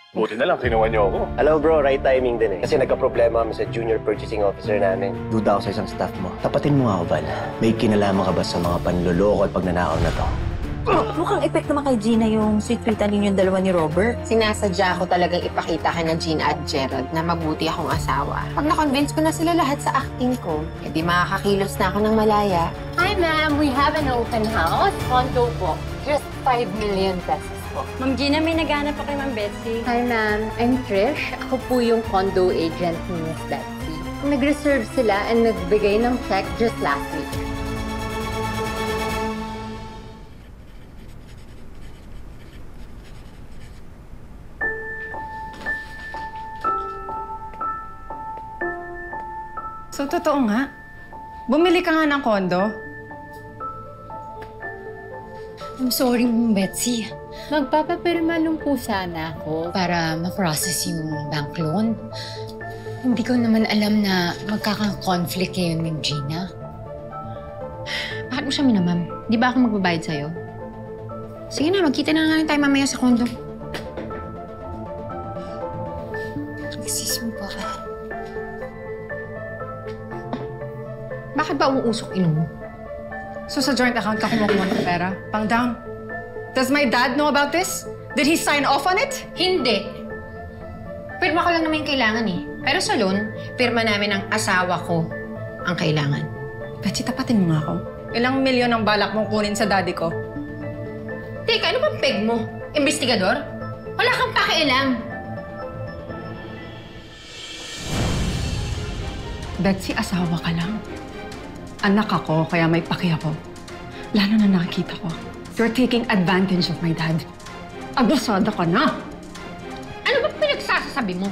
Buti na lang, kinuha niyo ako. Alam mo bro, right timing din eh. Kasi nagka-problema kami sa junior purchasing officer namin. Duda ako sa isang staff mo. Tapatin mo nga ako, Val. May kinalaman ka ba sa mga panloloko at pagnanakaw na to? Mukhang epekto naman kay Gina yung sweet-sweetan ninyong dalawa ni Robert. Sinasadya ko talagang ipakita kay na Gina at Gerald na mabuti akong asawa. Pag na-convince ko na sila lahat sa acting ko, edi makakakilos na ako ng malaya. Hi ma'am, we have an open house. Condo po. Just 5 million pesos po. Ma'am Gina, may naghanap pa kay Ma'am Betsy. Hi ma'am, I'm Trish. Ako po yung condo agent ni Miss Betsy. Nag-reserve sila and nagbigay ng check just last week. So, totoo nga? Bumili ka nga ng kondo? I'm sorry, Ma'am Betsy. Magpapapirma lang po sana ako. Para ma-process yung bank loan. Hindi ko naman alam na magkaka-conflict kayo ni Gina. Bakit mo siya minamam? Di ba ako magbabayad sa'yo? Sige na, magkita na nga rin tayo mamaya sa kondo. Nagsis mo ba ka? Bakit ba umuusok ino mo? So, sa joint account ka kumukuha ng pera? Pang down? Does my dad know about this? Did he sign off on it? Hindi. Pirma ko lang naman yung kailangan eh. Pero sa loan, pirma namin ang asawa ko ang kailangan. Betsy, tapatin mo nga ako. Ilang milyon ang balak mong kunin sa daddy ko? Teka, ano bang peg mo? Investigador? Wala kang pakialam. Betsy, asawa ka lang. Anak ako, kaya may paki ako. Lalo na nakikita ko. You're taking advantage of my dad. Abusada ka na! Ano ba pinagsasasabi mo?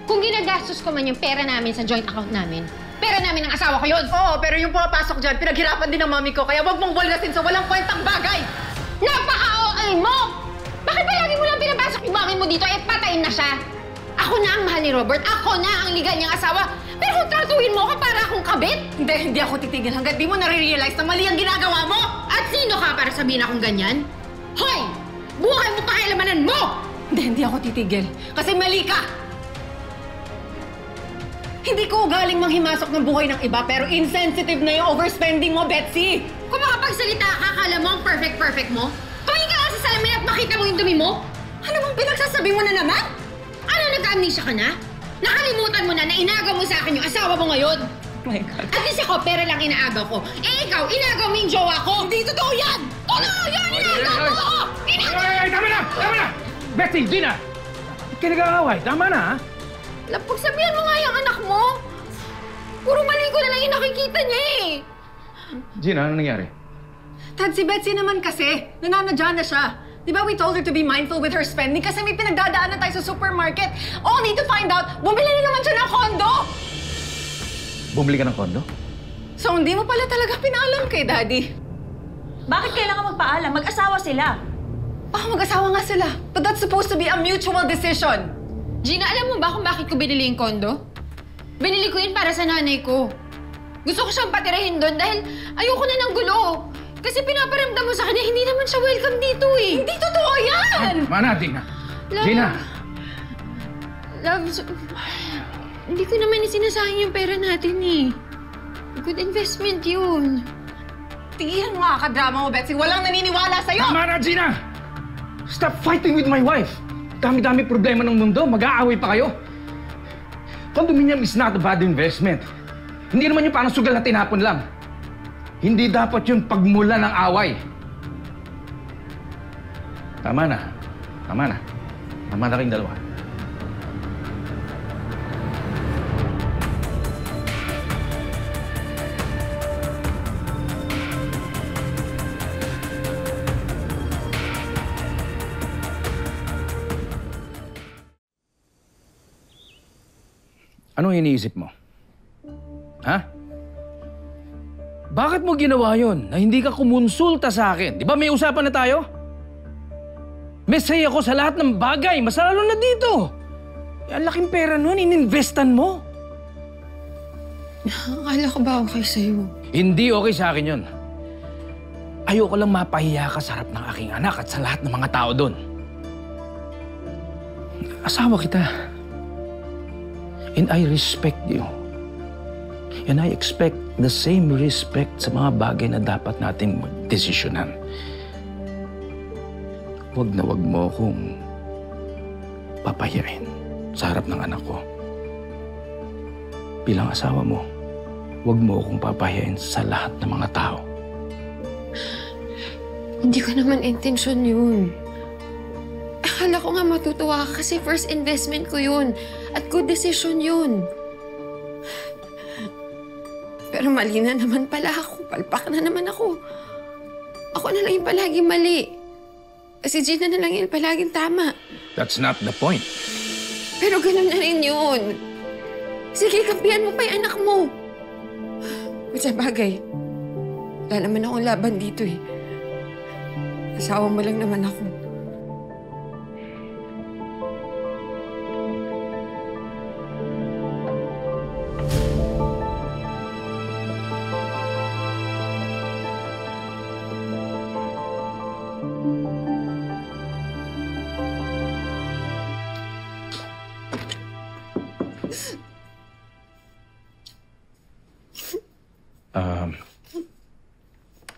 Kung ginagastos ko man yung pera namin sa joint account namin, pera namin ng asawa ko yun! Oo, pero yung pumapasok dyan, pinaghirapan din ng mami ko, kaya wag mong walgasin sa walang kwentang bagay! Napaka-OA mo! Bakit ba lagi mo lang pinapasok yung mami mo dito? Eh, patayin na siya! Ako na ang mahal ni Robert. Ako na ang ligal niyang asawa. Pero kung tratuhin mo ako para akong kabit? Hindi ako titigil hanggat di mo nare-realize na mali ang ginagawa mo! At sino ka para sabihin akong ganyan? Hoy! Buhay mo pakialamanan mo! Hindi ako titigil. Kasi mali ka! Hindi ko galing manghimasok ng buhay ng iba, pero insensitive na yung overspending mo, Betsy! Kung makapagsalita ka, akala mo ang perfect mo? Tumingin ka lang sa salamin at makita mo yung dumi mo? Ano bang pinagsasabi mo na naman? Ano, nag-amnesia ka na? Nakalimutan mo na na inagaw mo sa akin yung asawa mo ngayon. Oh my God. At least ako, pera lang inaagaw ko. Eh ikaw, inagaw mo yung jowa ko. Hindi totoo yan! Totoo yan! Inagaw mo! Ay, tama na! Tama na! Betsy, Gina! Ba't ka nag-aaway? Tama na, ha? Pagsabihan mo nga yung anak mo. Puro mali ko na lang yung nakikita niya eh. Gina, ano nangyari? Tad, si Betsy naman kasi, nananadya na siya. Di ba we told her to be mindful with her spending kasi may pinagdadaanan tayo sa supermarket. Only to find out, bumili na naman siya ng kondo! Bumili ka ng kondo? So hindi mo pala talaga pinaalam kay Daddy. Bakit kailangan magpaalam? Mag-asawa sila. Mag-asawa nga sila. But that's supposed to be a mutual decision. Gina, alam mo ba kung bakit ko binili yung kondo? Binili ko yun para sa nanay ko. Gusto ko siyang patirahin doon dahil ayoko na ng gulo. Kasi pinaparamdam mo sa kanya, hindi naman siya welcome dito eh. Hindi totoo yan! Mana, Gina! Love, Gina! Love, hindi ko naman isinasayang yung pera natin eh. Good investment yun. Tigilan mo nga ka-drama mo, Betsy. Walang naniniwala sa'yo! Tama na, Gina! Stop fighting with my wife! Dami-dami problema ng mundo, mag-aaway pa kayo. Condominium is not a bad investment. Hindi naman yung parang sugal na tinapon lang. Hindi dapat yung pagmula ng away. Tama na. Tama na. Tama na kayong dalawa. Anong iniisip mo? Ha? Bakit mo ginawa yon na hindi ka kumonsulta sa akin? Di ba may usapan na tayo? May say ako sa lahat ng bagay, mas lalo na dito. Ang laking pera nun, ininvestan mo. Akala ko ba okay sa'yo? Hindi okay sa akin yun. Ayoko lang mapahiya ka sa harap ng aking anak at sa lahat ng mga tao doon. Asawa kita. And I respect you. And I expect the same respect sa mga bagay na dapat nating magdesisyonan. Huwag na huwag mo akong papahiyain sa harap ng anak ko. Bilang asawa mo, huwag mo akong papahiyain sa lahat ng mga tao. Hindi ko naman intensyon yun. Akala ko nga matutuwa ka kasi first investment ko yun. At good decision yun. Pero mali na naman pala ako. Palpak na naman ako. Ako na lang yung palaging mali. Si Gina na lang yung palaging tama. That's not the point. Pero ganun na rin yun. Sige, kampihan mo pa yung anak mo. Sa bagay, wala naman akong laban dito eh. Asawa mo lang naman ako.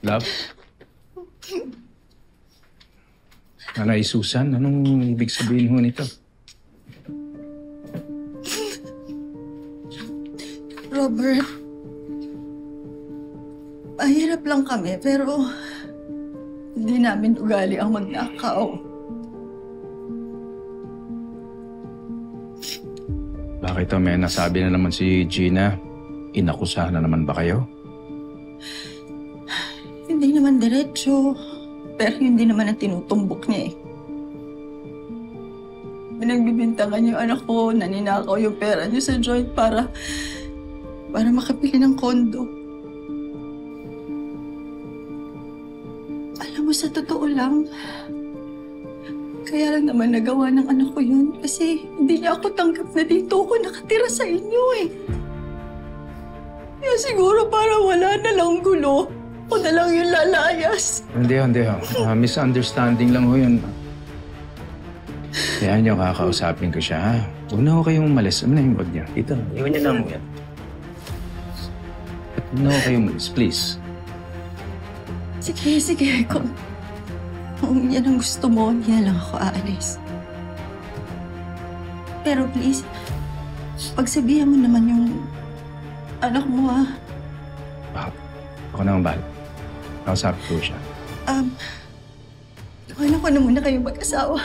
Love? Nanay Susan, anong ibig sabihin ho nito? Robert, mahirap lang kami pero hindi namin ugali ang magnakaw. Bakit o may nasabi na naman si Gina? Inakusahan na naman ba kayo? Hindi naman diretso, pero hindi naman ang tinutumbok niya eh. Pinagbibintangan yung anak ko, naninakaw yung pera niya sa joint para makapili ng kondo. Alam mo, sa totoo lang, kaya lang naman nagawa ng anak ko yun kasi hindi niya ako tanggap na dito ako nakatira sa inyo eh. Kaya siguro para wala na lang gulo, ako na lang yung lalayas. Hindi ho. Misunderstanding lang ho yun. Kaya niyo, kakausapin ko siya, ha? Huwag na ho kayong umalis. Ano na yung bag niya? Ito, iwan niya lang yan. Huwag na ho kayong umalis, please. Sige. Kung yan ang gusto mo, yan lang ako aalis. Pero please, pagsabihan mo naman yung anak mo, ha? Bakit? Ako na ang bahala. Kausapin ko siya. Ano ko na muna kayo mag-asawa.